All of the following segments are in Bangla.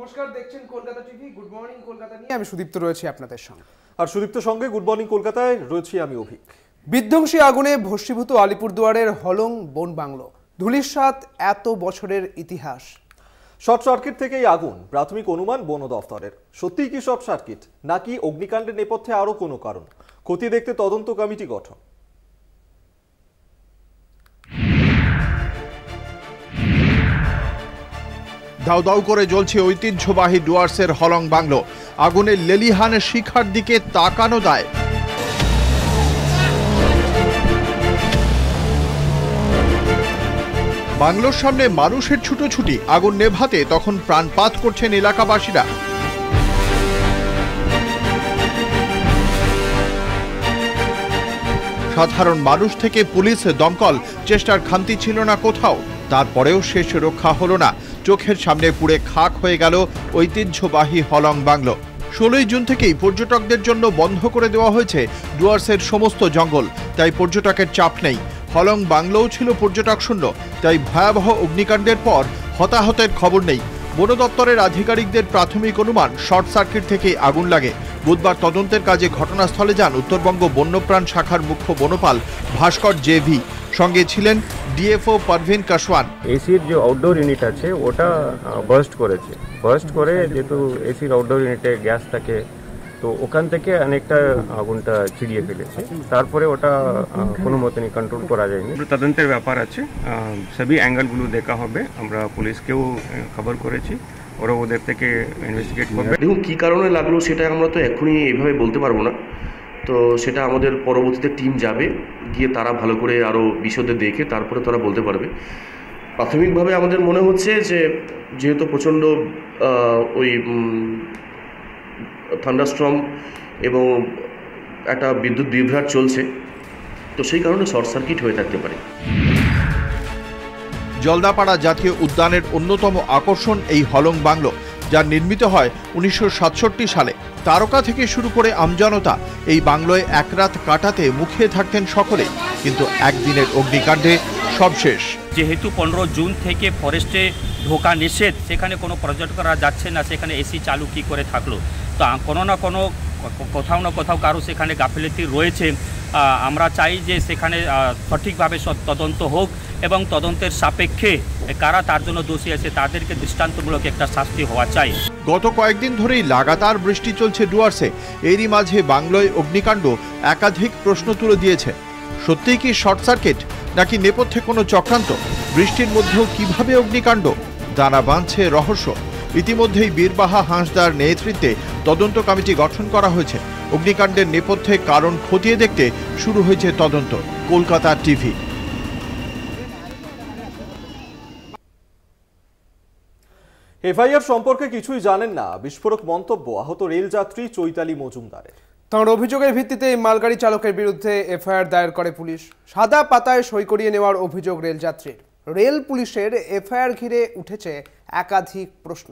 নমস্কার, দেখছেন Kolkata TV. Good morning Kolkata নিয়ে আমি সুদীপ্ত রয়েছি আপনাদের সঙ্গে। আর সুদীপ্তর সঙ্গে গুড মর্নিং কলকাতায় রয়েছি আমি অভিক। বিধ্বংসী আগুনে ভস্মীভূত আলিপুরদুয়ারের হলং বন বাংলো, ধুলিস্বাদ এত বছরের ইতিহাস। শর্ট সার্কিট থেকেই আগুন, প্রাথমিক অনুমান বন দফতরের। সত্যিই কি শর্ট সার্কিট, নাকি অগ্নিকাণ্ডের নেপথ্যে আরো কোনো কারণ? খতিয়ে দেখতে তদন্ত কমিটি গঠন। দাউ দাউ করে জ্বলছে ঐতিহ্যবাহী ডুয়ার্সের হলং বাংলো। আগুনের লেলিহান শিখার দিকে তাকানো দায়। বাংলোর সামনে মানুষের ছুটোছুটি, আগুন নেভাতে তখন প্রাণপাত করছেন এলাকাবাসীরা। সাধারণ মানুষ থেকে পুলিশ, দমকল, চেষ্টার খামতি ছিল না কোথাও। তারপরেও শেষ রক্ষা হলো না। চোখের সামনে পুড়ে খাক হয়ে গেল ঐতিহ্যবাহী হলং বাংলো। 16 জুন থেকেই পর্যটকদের জন্য বন্ধ করে দেওয়া হয়েছে ডুয়ার্সের সমস্ত জঙ্গল, তাই পর্যটকের চাপ নেই। হলং বাংলোও ছিল পর্যটক শূন্য, তাই ভয়াবহ অগ্নিকাণ্ডের পর হতাহতের খবর নেই। বন দপ্তরের আধিকারিকদের প্রাথমিক অনুমান শর্ট সার্কিট থেকেই আগুন লাগে। বুধবার তদন্তের কাজে ঘটনাস্থলে যান উত্তরবঙ্গ বন্যপ্রাণ শাখার মুখ্য বনপাল ভাস্কর জেভি। সঙ্গে ছিলেন ডিএফও পারভিন কাশওয়ান। এসির যে আউটডোর ইউনিট আছে ওটা বার্স্ট করেছে। বার্স্ট করে যেহেতু এসির আউটডোর ইউনিটে গ্যাস থাকে, তো ওখান থেকে অনেকটা আগুনটা ছিড়িয়ে ফেলেছে। তারপরে ওটা কোনো মতনই কন্ট্রোল করা যায়নি। তদন্তের ব্যাপার আছে, সবই অ্যাঙ্গেলগুলো দেখা হবে। আমরা পুলিশকেও খবর করেছি, ওরা ওদের থেকে ইনভেস্টিগেট করবে। দেখুন কী কারণে লাগলো সেটা আমরা তো এখনই এইভাবে বলতে পারবো না। তো সেটা আমাদের পরবর্তীতে টিম যাবে, গিয়ে তারা ভালো করে আরও বিশদে দেখে তারপরে তারা বলতে পারবে। প্রাথমিকভাবে আমাদের মনে হচ্ছে যে যেহেতু প্রচণ্ড ওই থান্ডারস্টর্ম এবং একটা বিদ্যুৎ বিভ্রাট চলছে, তো সেই কারণে শর্ট সার্কিট হয়ে থাকতে পারে। জলদাপাড়া জাতীয় উদ্যানের অন্যতম আকর্ষণ এই হলং বাংলো, যা নির্মিত হয় 1967 সালে। তারকা থেকে শুরু করে আমজনতা এই বাংলোয় এক রাত কাটাতে মুখিয়ে থাকতেন সকলে, কিন্তু একদিনের অগ্নিকাণ্ডে সব শেষ। যেহেতু 15 জুন থেকে ফরেস্টে ঢোকা নিষেধ, সেখানে কোনো পর্যটকরা যাচ্ছে না, সেখানে এসি চালু কি করে থাকলো? তো কোনো না কোনো কোথাও না কোথাও কারো সেখানে গাফিলতি রয়েছে। আমরা চাই যে সেখানে সঠিকভাবে তদন্ত হোক এবং তদন্তের সাপেক্ষে কারা তার জন্য দোষী আছে তাদেরকে দৃষ্টান্তমূলক একটা শাস্তি হওয়া চাই। গত কয়েকদিন ধরেই লাগাতার বৃষ্টি চলছে ডুয়ার্সে। এরই মাঝে বাংলোয় অগ্নিকাণ্ড একাধিক প্রশ্ন তুলে দিয়েছে। সত্যিই কি শর্ট সার্কিট, নাকি নেপথ্যে কোনো চক্রান্ত? বৃষ্টির মধ্যেও কিভাবে অগ্নিকাণ্ড? দানা বাঁধছে রহস্য। ইতিমধ্যেই বীরবাহা হাঁসদার নেতৃত্বে তদন্ত কমিটি গঠন করা হয়েছে। অগ্নিকাণ্ডের নেপথ্যে কারণ খতিয়ে দেখতে শুরু হয়েছে তদন্ত। কলকাতা টিভি। এফআইআর সম্পর্কে কিছুই জানেন না, বিস্ফোরক মন্তব্য আহত রেলযাত্রী চৈতালি মজুমদারের। তাঁর অভিযোগের ভিত্তিতে মালগাড়ি চালকের বিরুদ্ধে এফআইআর দায়ের করে পুলিশ। সাদা পাতায় সই করিয়ে নেওয়ার অভিযোগ রেলযাত্রীর। রেল পুলিশের এফআইআর ঘিরে উঠেছে একাধিক প্রশ্ন।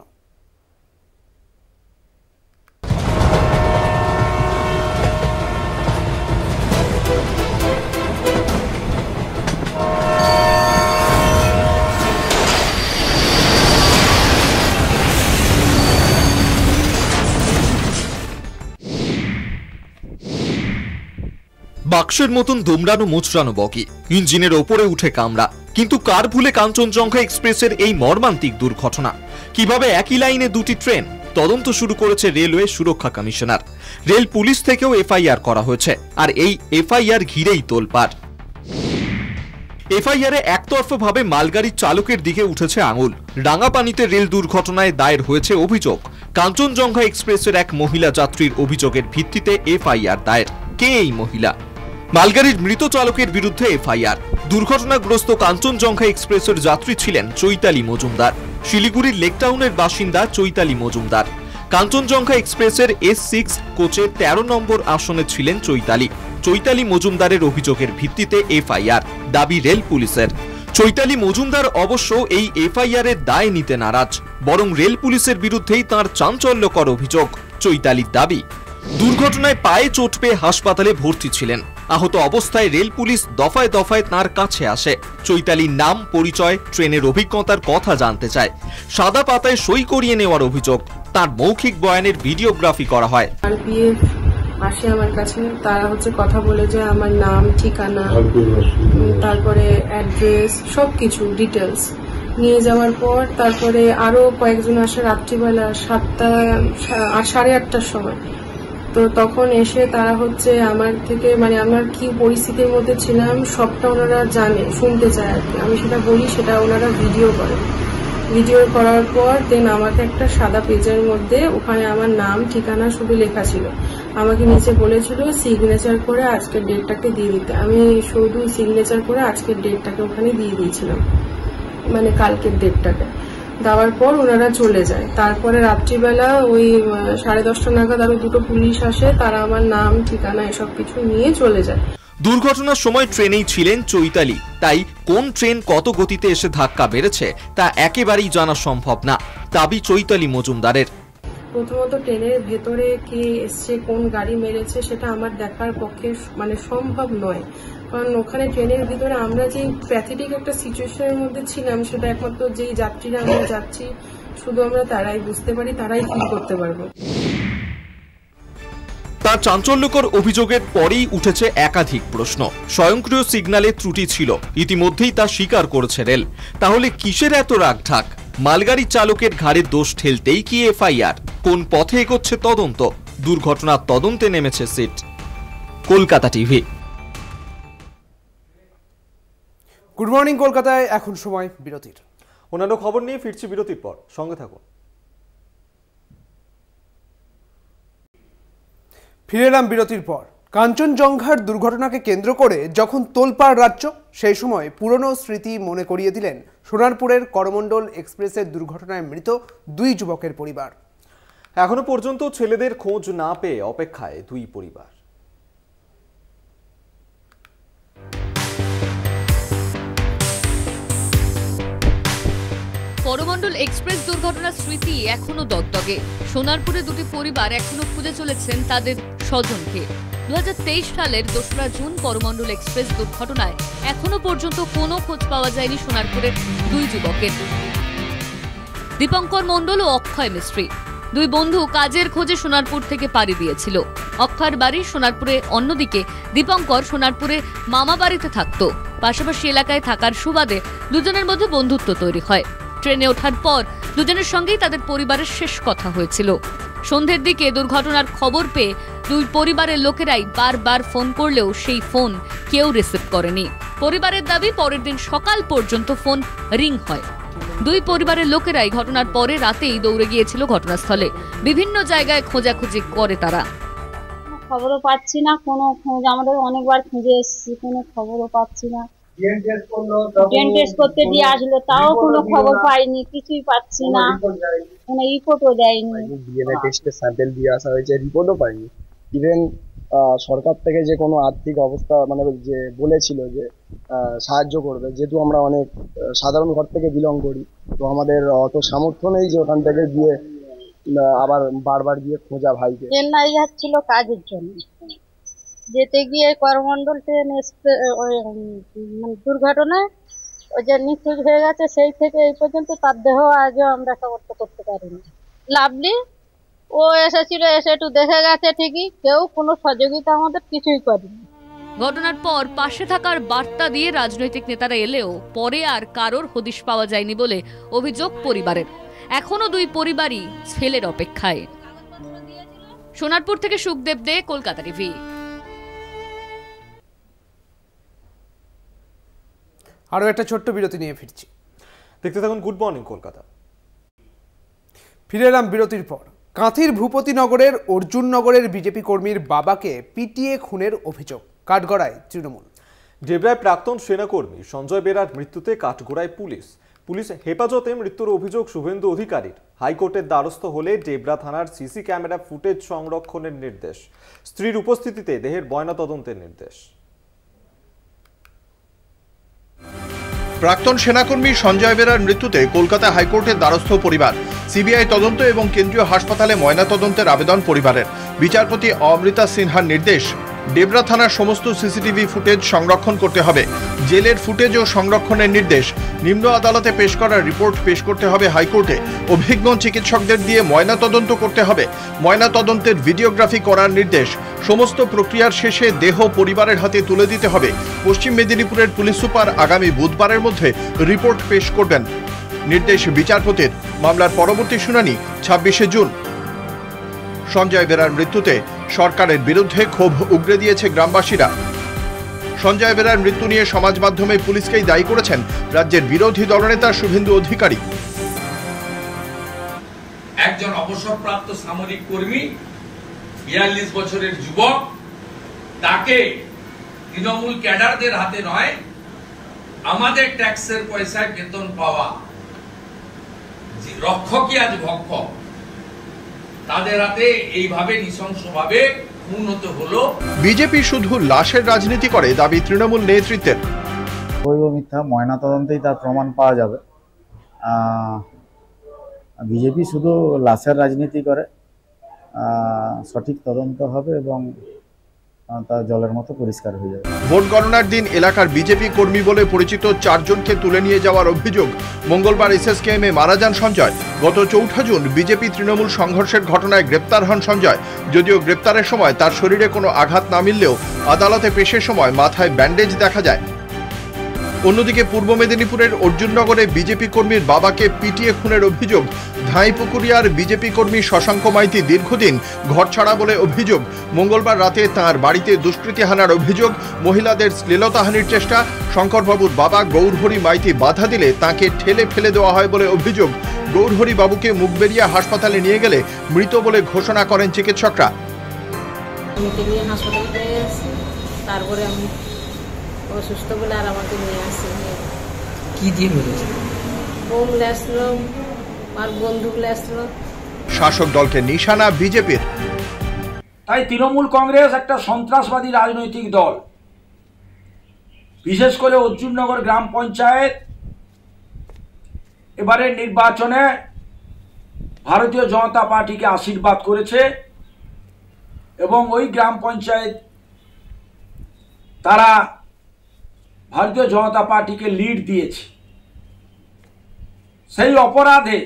বাক্সের মতন দুমড়ানো মুচড়ানো বগি, ইঞ্জিনের ওপরে উঠে কামড়া। কিন্তু কার ভুলে কাঞ্চনজঙ্ঘা এক্সপ্রেসের এই মর্মান্তিক দুর্ঘটনা? কিভাবে একই লাইনে দুটি ট্রেন? তদন্ত শুরু করেছে রেলওয়ে সুরক্ষা কমিশনার। রেল পুলিশ থেকেও এফআইআর করা হয়েছে, আর এই এফআইআর ঘিরেই তোলপাড়। এফআইআরে একতরফাভাবে মালগাড়ির চালকের দিকে উঠেছে আঙুল। রাঙাপানিতে রেল দুর্ঘটনায় দায়ের হয়েছে অভিযোগ। কাঞ্চনজঙ্ঘা এক্সপ্রেসের এক মহিলা যাত্রীর অভিযোগের ভিত্তিতে এফআইআর দায়ের। কে এই মহিলা? মালগাড়ির মৃত চালকের বিরুদ্ধে এফআইআর। দুর্ঘটনাগ্রস্ত কাঞ্চনজঙ্ঘা এক্সপ্রেসের যাত্রী ছিলেন চৈতালি মজুমদার। শিলিগুড়ির লেকটাউনের বাসিন্দা চৈতালি মজুমদার। কাঞ্চনজঙ্ঘা এক্সপ্রেসের S6 কোচের 13 নম্বর আসনে ছিলেন চৈতালি। চৈতালি মজুমদারের অভিযোগের ভিত্তিতে এফআইআর, দাবি রেল পুলিশের। চৈতালি মজুমদার অবশ্য এই এফআইআরের দায় নিতে নারাজ, বরং রেল পুলিশের বিরুদ্ধেই তাঁর চাঞ্চল্যকর অভিযোগ। চৈতালির দাবি, দুর্ঘটনায় পায়ে চোট পেয়ে হাসপাতালে ভর্তি ছিলেন। আহত অবস্থায় রেল পুলিশ দফায় দফায় তার কাছে আসে। চৈতালির নাম, পরিচয়, ট্রেনের অভিজ্ঞতার কথা জানতে চায়। সাদা পাতায় সই করিয়ে নেওয়ার অভিযোগ। তার মৌখিক বয়ানের ভিডিওগ্রাফি করা হয়। আরপিএফ আসে আমার কাছে, তারা কথা বলে যে আমার নাম, ঠিকানা, তারপরে অ্যাড্রেস, সবকিছু ডিটেলস নিয়ে যাওয়ার পর তারপরে আরো কয়েকজন আসে রাত্রিবেলা 8:30টার সময়। তো তখন এসে তারা আমার থেকে আমার কি পরিস্থিতির মধ্যে ছিলাম সবটা ওনারা জানে, শুনতে চায় আর কি। আমি সেটা বলি, সেটা ওনারা ভিডিও করে। ভিডিও করার পর দেন আমাকে একটা সাদা পেজের মধ্যে ওখানে আমার নাম, ঠিকানা শুধু লেখা ছিল। আমাকে নিচে বলেছিল সিগনেচার করে আজকের ডেটটাকে দিয়ে দিতে। আমি শুধু সিগনেচার করে আজকের ডেটটাকে ওখানে দিয়ে দিয়েছিলাম, কালকের ডেটটাকে। দেওয়ার পর ওনারা চলে যায়। তারপরে রাত্রিবেলা ওই 10:30 নাগাদ আরো দুটো পুলিশ আসে, তারা আমার নাম, ঠিকানা এসব কিছু নিয়ে চলে যায়। দুর্ঘটনার সময় ট্রেনেই ছিলেন চৈতালি, তাই কোন ট্রেন কত গতিতে এসে ধাক্কা মেরেছে তা একেবারেই জানা সম্ভব না, দাবি চৈতালি মজুমদারের। প্রথমত ট্রেনের ভেতরে কে এসছে, কোন গাড়ি মেরেছে সেটা আমার দেখার পক্ষে সম্ভব নয়, কারণ ওখানে ট্রেনের ভিতরে আমরা যে প্যাথেটিক একটা সিচুয়েশনের মধ্যে ছিলাম সেটা একমাত্র যেই যাত্রীরা আমরা যাচ্ছি শুধু আমরা তারাই বুঝতে পারি, তারাই ফিল করতে পারবো। তার চাঞ্চল্যকর অভিযোগের পরেই উঠেছে একাধিক প্রশ্ন। স্বয়ংক্রিয় সিগন্যালে ত্রুটি ছিল, ইতিমধ্যেই তা স্বীকার করেছে রেল। তাহলে কিসের এত রাগঢাক? মালগাড়ি চালকের ঘাড়ে দোষ ঠেলতেই কি এফআইআর? কোন পথে এগোচ্ছে তদন্ত? দুর্ঘটনার তদন্তে নেমেছে SIT. Kolkata TV. Good morning কলকাতায় এখন সময় বিরতির। অন্যান্য খবর নিয়ে ফিরছি বিরতির পর, সঙ্গে থাকুন। ফিরে এলাম বিরতির পর। কাঞ্চনজঙ্ঘার দুর্ঘটনাকে কেন্দ্র করে যখন তোলপাড় রাজ্য, সেই সময় পুরনো স্মৃতি মনে করিয়ে দিলেন সোনারপুরের করমণ্ডল এক্সপ্রেসের দুর্ঘটনায় মৃত 2 যুবকের পরিবার। এখনো পর্যন্ত ছেলেদের খোঁজ না পেয়ে অপেক্ষায় 2 পরিবার। করমণ্ডল এক্সপ্রেস দুর্ঘটনার স্মৃতি এখনো দগদগে। সোনারপুরে 2টি পরিবার এখনো খুঁজে চলেছেন তাদের স্বজনকে। 2023 সালের 2রা জুন করমণ্ডল এক্সপ্রেস দুর্ঘটনায় এখনো পর্যন্ত কোনো খোঁজ পাওয়া যায়নি সোনারপুরের 2 যুবকের। দীপঙ্কর মণ্ডল ও অক্ষয় মিস্ত্রি 2 বন্ধু কাজের খোঁজে সোনারপুর থেকে পাড়ি দিয়েছিল। অক্ষয়ের বাড়ি সোনারপুরে, অন্যদিকে দীপঙ্কর সোনারপুরে মামা বাড়িতে থাকত। পাশাপাশি এলাকায় থাকার সুবাদে দুজনের মধ্যে বন্ধুত্ব তৈরি হয়। ট্রেনে ওঠার পর দুজনের সঙ্গেই তাদের পরিবারের শেষ কথা হয়েছিল। সন্ধ্যের দিকে দুর্ঘটনার খবর পেয়ে 2 পরিবারের লোকেরাই বারবার ফোন করলেও সেই ফোন কেউ রিসিভ করেনি। পরিবারের দাবি পরের দিন সকাল পর্যন্ত ফোন রিং হয়। 2 পরিবারের লোকেরাই ঘটনার পরে রাতেই দৌড়ে গিয়েছিল ঘটনাস্থলে। বিভিন্ন জায়গায় খোঁজাখুঁজি করে তারা। খবরও পাচ্ছি না, কোনো খোঁজ, আমাদের অনেকবার খুঁজে এসেছি, কোনো খবরও পাচ্ছি না। ডেন্ট টেস্ট করতে দিয়ে আসলো, তাও কোনো খবর পাইনি, কিছুই পাচ্ছি না, কোনো রিপোর্টও দেয়নি। ডিএনএ টেস্টের স্যাম্পল দিয়ে আসা হয়েছে, রিপোর্টও পাইনি। ইভেন সরকার থেকে যে কোনো আর্থিক অবস্থা যে বলেছিল যে সাহায্য করবে, যেহেতু আমরা অনেক সাধারণ ঘর থেকে বিলং করি, তো আমাদের অত সামর্থ্য নেই যে ওখান থেকে গিয়ে আবার বারবার গিয়ে খোঁজা ভাইকে। চেন্নাই যাচ্ছিল কাজের জন্য, যেতে গিয়ে করমণ্ডল ট্রেন দুর্ঘটনায় ওই যে নিখোঁজ হয়ে গেছে, সেই থেকে এই পর্যন্ত তার দেহ আজও আমরা খবরটা করতে পারিনি। লাভলি ও এসেছিল, এসে একটু দেখে গেছে ঠিকই, কেউ কোনো সহযোগিতা আমাদের কিছুই করেনি। ঘটনার পর পাশে থাকার বার্তা দিয়ে রাজনৈতিক নেতারা এলেও পরে আর কারোর হদিশ পাওয়া যায়নি বলে অভিযোগ পরিবারের। এখনো 2 পরিবারই ছেলের অপেক্ষায়। সোনারপুর থেকে সুখদেব দে, কলকাতা টিভি। আরো একটা ছোট্ট বিরতি নিয়ে ফিরছি। দেখতে থাকুন গুড মর্নিং কলকাতা। ফিরে এলাম বিরতির পর। কাঁথির ভূপতিনগরের অর্জুননগরের বিজেপি কর্মীর বাবাকে পিটিয়ে খুনের অভিযোগ, কাঠগড়ায় তৃণমূল। ডেবরায় প্রাক্তন সেনাকর্মী সঞ্জয় বেরার মৃত্যুতে কাঠগড়ায় পুলিশ হেফাজতে মৃত্যুর অভিযোগ শুভেন্দু অধিকারীর। হাইকোর্টের দ্বারস্থ হলে ডেবরা থানার সিসি ক্যামেরা ফুটেজ সংরক্ষণের নির্দেশ, স্ত্রীর উপস্থিতিতে দেহের ময়নাতদন্তের নির্দেশ। প্রাক্তন সেনাকর্মী সঞ্জয় বেরার মৃত্যুতে কলকাতা হাইকোর্টের দ্বারস্থ পরিবার। সিবিআই তদন্ত এবং কেন্দ্রীয় হাসপাতালে ময়নাতদন্তের আবেদন পরিবারের। বিচারপতি অমৃতা সিনহার নির্দেশ, ডেবরা থানার সমস্ত সিসিটিভি ফুটেজ সংরক্ষণ করতে হবে। জেলের ফুটেজও সংরক্ষণের নির্দেশ। নিম্ন আদালতে পেশ করা রিপোর্ট পেশ করতে হবে হাইকোর্টে। অভিজ্ঞ চিকিৎসকদের দিয়ে ময়নাতদন্ত করতে হবে। ময়নাতদন্তের ভিডিওগ্রাফি করার নির্দেশ। সমস্ত প্রক্রিয়ার শেষে দেহ পরিবারের হাতে তুলে দিতে হবে। পশ্চিম মেদিনীপুরের পুলিশ সুপার আগামী বুধবারের মধ্যে রিপোর্ট পেশ করবেন। নির্দেশ বিচারপতির। মামলার পরবর্তী শুনানি 26শে জুন। সঞ্জয় বেরার মৃত্যুতে সরকারের বিরুদ্ধে ক্ষোভ উগরে দিয়েছে গ্রামবাসীরা। সঞ্জয় বেরার মৃত্যু নিয়ে সমাজ মাধ্যমে পুলিশকেই দায়ী করেছেন রাজ্যের বিরোধী দলনেতা শুভেন্দু অধিকারী। একজন অবসরপ্রাপ্ত সামরিক কর্মী 42 বছরের যুবক, তাকে তৃণমূল ক্যাডারদের হাতে নয়, আমাদের ট্যাক্সের পয়সায় বেতন পাওয়া রক্ষকই আজ ভক্ষক, তাদের হাতে এইভাবে নৃশংসভাবে খুন হতে হলো। বিজেপি শুধু লাশের রাজনীতি করে দাবি তৃণমূল নেতৃত্বের। মিথ্যা ময়নাতদন্তেই তার প্রমাণ পাওয়া যাবে। বিজেপি শুধু লাশের রাজনীতি করে, সঠিক তদন্ত হবে এবং তা জলের মতো পরিষ্কার হয়ে যাবে। ভোট গণনার দিন এলাকার বিজেপি কর্মী বলে পরিচিত 4 জনকে তুলে নিয়ে যাওয়ার অভিযোগ। মঙ্গলবার এসএসকেএমে মারা যান সঞ্জয়। গত 4 জুন বিজেপি তৃণমূল সংঘর্ষের ঘটনায় গ্রেপ্তার হন সঞ্জয়। যদিও গ্রেপ্তারের সময় তার শরীরে কোনো আঘাত না মিললেও আদালতে পেশের সময় মাথায় ব্যান্ডেজ দেখা যায়। অন্যদিকে পূর্ব মেদিনীপুরের অর্জুননগরে বিজেপি কর্মীর বাবাকে পিটিয়ে খুনের অভিযোগ। ধাইপুকুরিয়ার বিজেপি কর্মী শশাঙ্ক মাইতি দীর্ঘদিন ঘরছাড়া বলে অভিযোগ। মঙ্গলবার রাতে তাঁর বাড়িতে দুষ্কৃতী হানার অভিযোগ। মহিলাদের শ্লীলতাহানির চেষ্টা। শঙ্করবাবুর বাবা গৌরহরি মাইতি বাধা দিলে তাঁকে ঠেলে ফেলে দেওয়া হয় বলে অভিযোগ। গৌরহরি বাবুকে মুখবেরিয়া হাসপাতালে নিয়ে গেলে মৃত বলে ঘোষণা করেন চিকিৎসকরা। তারপরে আমি অসুস্থ বলে আর আমাকে নিয়ে আসি। কি দিয়ে মেরেছে? বোমগুলো আসলো, আর বন্ধুগুলো আসলো। শাসক দলকে নিশানা বিজেপির। তাই তৃণমূল কংগ্রেস একটা সন্ত্রাসবাদী রাজনৈতিক দল। বিশেষ করে অর্জুননগর গ্রাম পঞ্চায়েত এবারের নির্বাচনে ভারতীয় জনতা পার্টিকে আশীর্বাদ করেছে এবং ওই গ্রাম পঞ্চায়েত তারা ভারতীয় জনতা পার্টিকে লিড দিয়েছে। সেই অপরাধে,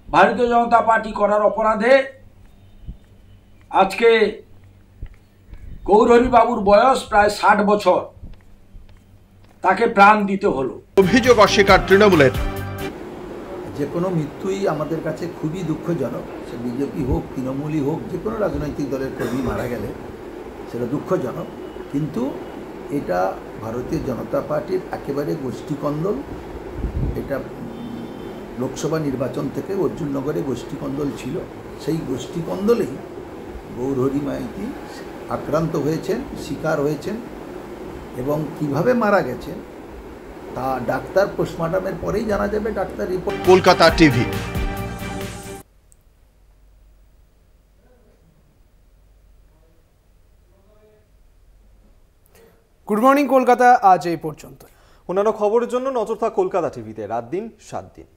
ভারতীয় জনতা পার্টি করার অপরাধে আজকে গৌরহরি বাবুর বয়স প্রায় 60 বছর, তাকে প্রাণ দিতে হলো। অভিযোগ অস্বীকার তৃণমূলের। যে কোনো মৃত্যুই আমাদের কাছে খুবই দুঃখজনক। সে বিজেপি হোক, তৃণমূলই হোক, যে কোনো রাজনৈতিক দলের কর্মী মারা গেলে সেটা দুঃখজনক। কিন্তু এটা ভারতীয় জনতা পার্টির একেবারে গোষ্ঠীকন্দল। এটা লোকসভা নির্বাচন থেকে অর্জুননগরে গোষ্ঠীকন্দল ছিল। সেই গোষ্ঠীকন্দলেই গৌরহরি মাইতি আক্রান্ত হয়েছেন, শিকার হয়েছেন এবং কিভাবে মারা গেছেন তা ডাক্তার পোস্টমর্টমের পরেই জানা যাবে। Doctor report. Kolkata TV. Good morning Kolkata আজ এই পর্যন্ত। অন্যান্য খবরের জন্য নজর থাক কলকাতা টিভিতে। রাত দিন 7 দিন।